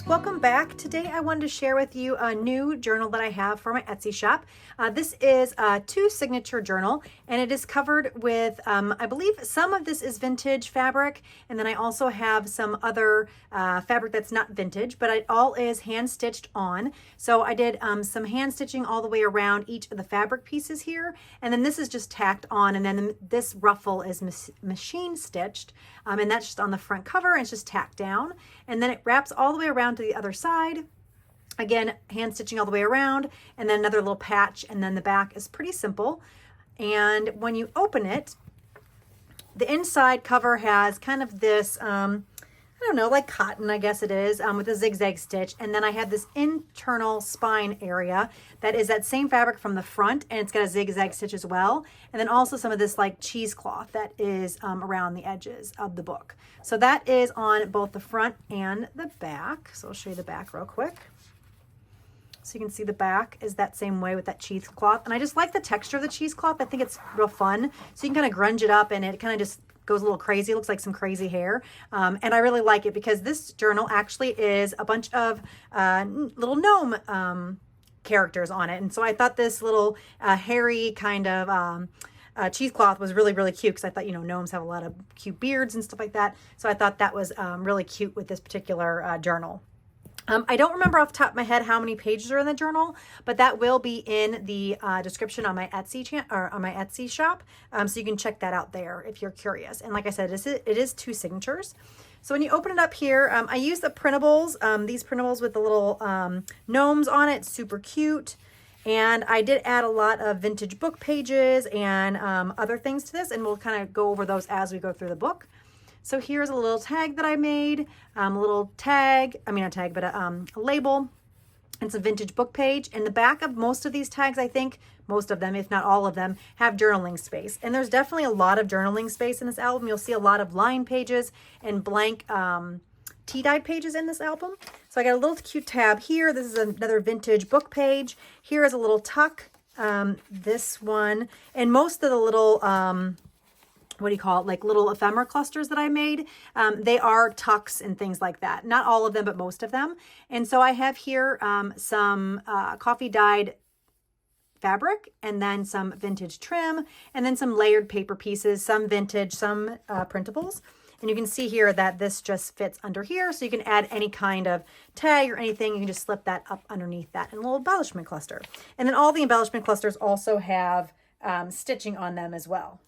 welcome back. Today I wanted to share with you a new journal that I have for my Etsy shop. This is a 2 signature journal, and it is covered with, I believe some of this is vintage fabric, and then I also have some other fabric that's not vintage, but it all is hand stitched on. So I did some hand stitching all the way around each of the fabric pieces here, and then this is just tacked on, and then this ruffle is machine stitched, and that's just on the front cover, and it's just tacked down, and then it wraps all the way around to the other side. Again, hand stitching all the way around, and then another little patch, and then the back is pretty simple. And when you open it, the inside cover has kind of this, I don't know, like cotton, I guess it is, with a zigzag stitch. And then I have this internal spine area that is that same fabric from the front, and it's got a zigzag stitch as well. And then also some of this like cheesecloth that is around the edges of the book. So that is on both the front and the back. So I'll show you the back real quick. So you can see the back is that same way with that cheesecloth. And I just like the texture of the cheesecloth. I think it's real fun. So you can kind of grunge it up, and it kind of just goes a little crazy. It looks like some crazy hair. And I really like it because this journal actually is a bunch of little gnome characters on it. And so I thought this little hairy kind of cheesecloth was really, really cute, because I thought, you know, gnomes have a lot of cute beards and stuff like that. So I thought that was really cute with this particular journal. I don't remember off the top of my head how many pages are in the journal, but that will be in the description on my Etsy shop. So you can check that out there if you're curious. And like I said, it is 2 signatures. So when you open it up here, I use the printables, these printables with the little gnomes on it, super cute. And I did add a lot of vintage book pages and other things to this, and we'll kind of go over those as we go through the book. So here's a little tag that I made, a little tag, I mean, not tag, but a label. It's a vintage book page. In the back of most of these tags, I think most of them, if not all of them, have journaling space. And there's definitely a lot of journaling space in this album. You'll see a lot of line pages and blank tea-dyed pages in this album. So I got a little cute tab here. This is another vintage book page. Here is a little tuck, this one, and most of the little what do you call it, like little ephemera clusters that I made, they are tucks and things like that. Not all of them, but most of them. And so I have here some coffee dyed fabric, and then some vintage trim, and then some layered paper pieces, some vintage, some printables. And you can see here that this just fits under here, so you can add any kind of tag or anything. You can just slip that up underneath that in a little embellishment cluster. And then all the embellishment clusters also have stitching on them as well.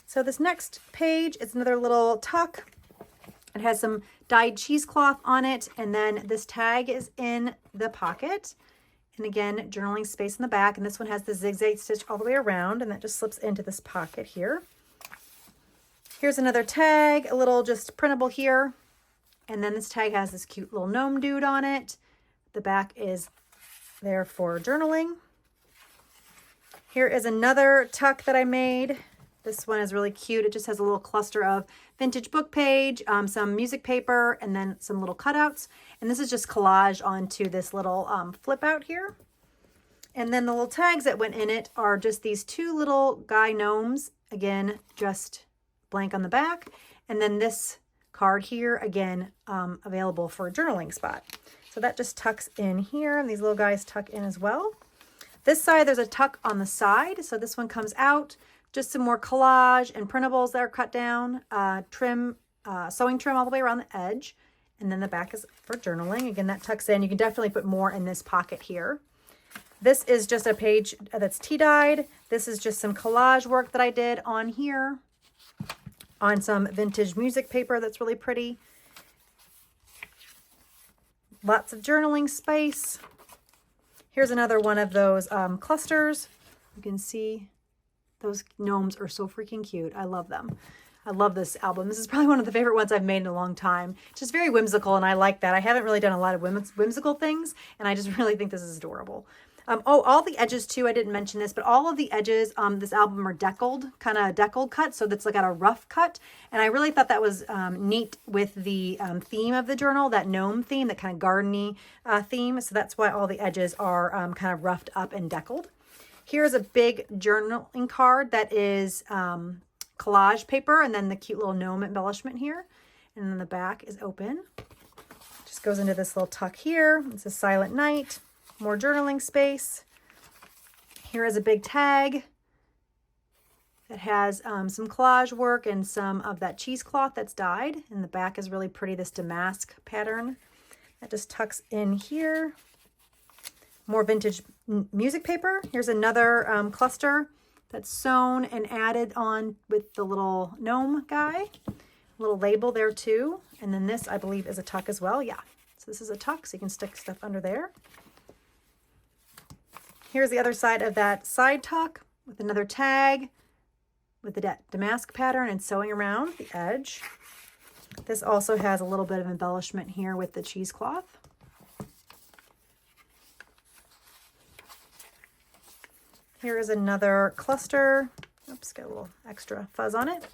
So this next page is another little tuck. It has some dyed cheesecloth on it, and then this tag is in the pocket. And again, journaling space in the back, and this one has the zigzag stitch all the way around, and that just slips into this pocket here. Here's another tag, a little just printable here. And then this tag has this cute little gnome dude on it. The back is there for journaling. Here is another tuck that I made. This one is really cute. It just has a little cluster of vintage book page, some music paper, and then some little cutouts. And this is just collage onto this little flip out here. And then the little tags that went in it are just these 2 little guy gnomes. Again, just blank on the back. And then this card here, again, available for a journaling spot. So that just tucks in here, and these little guys tuck in as well. This side, there's a tuck on the side. So this one comes out. Just some more collage and printables that are cut down, trim, sewing trim all the way around the edge. And then the back is for journaling. Again, that tucks in. You can definitely put more in this pocket here. This is just a page that's tea-dyed. This is just some collage work that I did on here on some vintage music paper that's really pretty. Lots of journaling space. Here's another one of those clusters. You can see those gnomes are so freaking cute. I love them. I love this album. This is probably one of the favorite ones I've made in a long time. It's just very whimsical, and I like that. I haven't really done a lot of whimsical things, and I just really think this is adorable. Oh, all the edges too, I didn't mention this, but all of the edges this album are deckled, kind of deckled cut, so that's like got a rough cut. And I really thought that was neat with the theme of the journal, that gnome theme, that kind of gardeny theme. So that's why all the edges are kind of roughed up and deckled. Here's a big journaling card that is collage paper, and then the cute little gnome embellishment here. And then the back is open. Just Just goes into this little tuck here. It's a silent night, more journaling space. Here is a big tag that has some collage work and some of that cheesecloth that's dyed. And the back is really pretty, this damask pattern. That just tucks in here. More vintage music paper. Here's another cluster that's sewn and added on with the little gnome guy. Little label there too. And then this, I believe, is a tuck as well. Yeah, so this is a tuck, so you can stick stuff under there. Here's the other side of that side tuck with another tag with the damask pattern and sewing around the edge. This also has a little bit of embellishment here with the cheesecloth. Here is another cluster. Oops, got a little extra fuzz on it.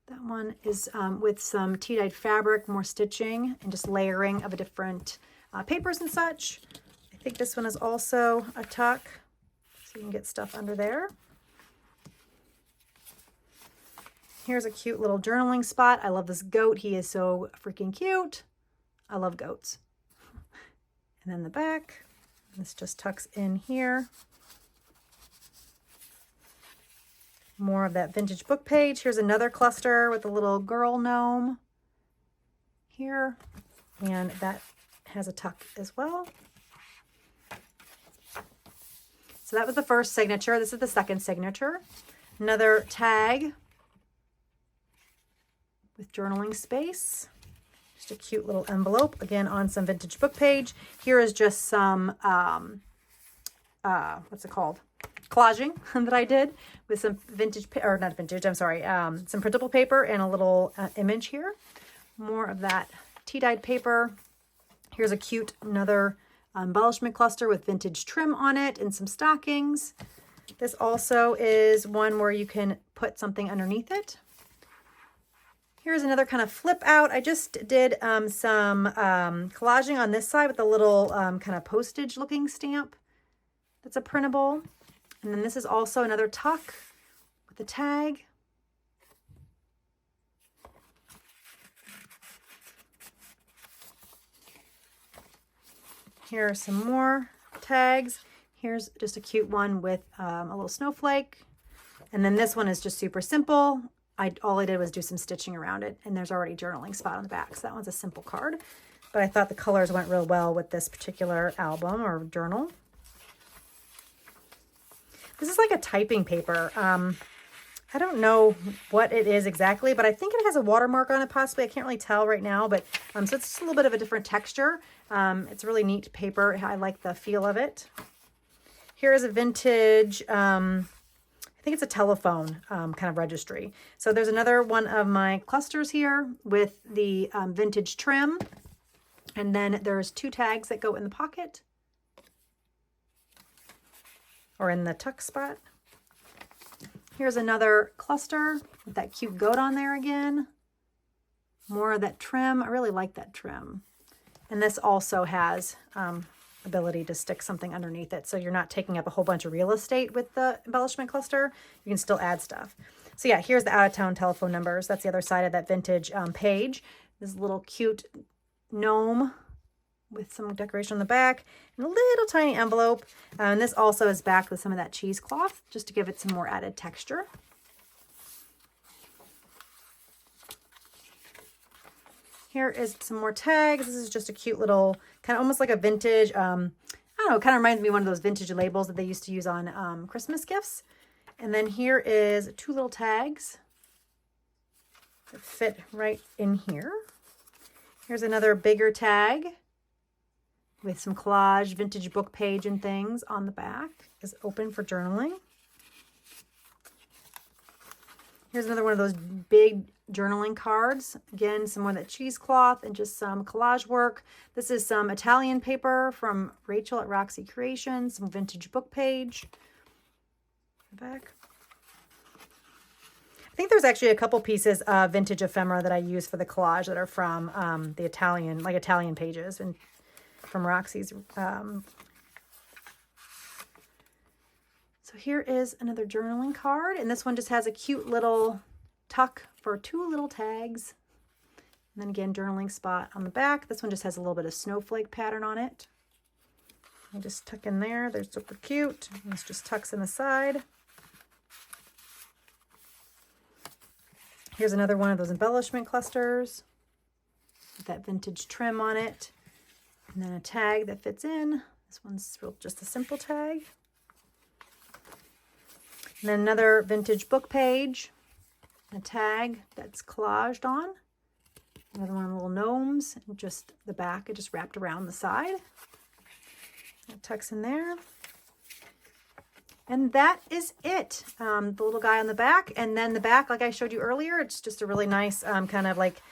That one is with some tea-dyed fabric, more stitching, and just layering of a different papers and such. I think this one is also a tuck, so you can get stuff under there. Here's a cute little journaling spot. I love this goat. He is so freaking cute. I love goats. And then the back, this just tucks in here. More of that vintage book page. Here's another cluster with a little girl gnome here. And that has a tuck as well. So that was the first signature. This is the second signature. Another tag with journaling space. Just a cute little envelope, again, on some vintage book page. Here is just some, what's it called? Collaging that I did with some vintage, or not vintage, I'm sorry, some printable paper and a little image here. More of that tea-dyed paper. Here's a cute, another embellishment cluster with vintage trim on it and some stockings. This also is one where you can put something underneath it. Here's another kind of flip out. I just did some collaging on this side with a little kind of postage looking stamp. That's a printable. And then this is also another tuck with a tag. Here are some more tags. Here's just a cute one with a little snowflake. And then this one is just super simple. All I did was do some stitching around it, and there's already a journaling spot on the back. So that one's a simple card. But I thought the colors went real well with this particular album or journal. This is like a typing paper. I don't know what it is exactly, but I think it has a watermark on it possibly. I can't really tell right now, but so it's just a little bit of a different texture. It's a really neat paper. I like the feel of it. Here is a vintage, I think it's a telephone kind of registry. So there's another one of my clusters here with the vintage trim. And then there's two tags that go in the pocket or in the tuck spot. Here's another cluster with that cute goat on there again. More of that trim. I really like that trim. And this also has ability to stick something underneath it. So you're not taking up a whole bunch of real estate with the embellishment cluster. You can still add stuff. So yeah, here's the out-of-town telephone numbers. That's the other side of that vintage page. This little cute gnome with some decoration on the back and a little tiny envelope. And this also is backed with some of that cheesecloth just to give it some more added texture. Here is some more tags. This is just a cute little, kind of almost like a vintage, I don't know, it kind of reminds me of one of those vintage labels that they used to use on Christmas gifts. And then here is two little tags that fit right in here. Here's another bigger tag with some collage, vintage book page and things on the back. Is open for journaling. Here's another one of those big journaling cards. Again, some more of that cheesecloth and just some collage work. This is some Italian paper from Rachel at Roxy Creations, some vintage book page. Back. I think there's actually a couple pieces of vintage ephemera that I use for the collage that are from the Italian, like Italian pages and from Roxy's. So here is another journaling card, and this one just has a cute little tuck for two little tags. And And then again, journaling spot on the back. This one just has a little bit of snowflake pattern on it. I just tuck in there. They're super cute. And this just tucks in the side. Here's another one of those embellishment clusters with that vintage trim on it. And then a tag that fits in. This one's just a simple tag. And then another vintage book page. A tag that's collaged on. Another one of little gnomes. And just the back, it just wrapped around the side. It tucks in there. And that is it. The little guy on the back. And then the back, like I showed you earlier, it's just a really nice kind of like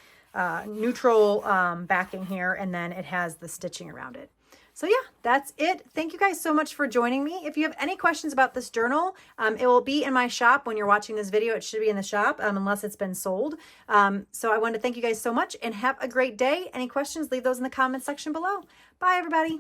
neutral backing here. And then it has the stitching around it. So yeah, that's it. Thank you guys so much for joining me. If you have any questions about this journal, it will be in my shop when you're watching this video. It should be in the shop unless it's been sold. So I want to thank you guys so much and have a great day. Any questions, leave those in the comments section below. Bye, everybody.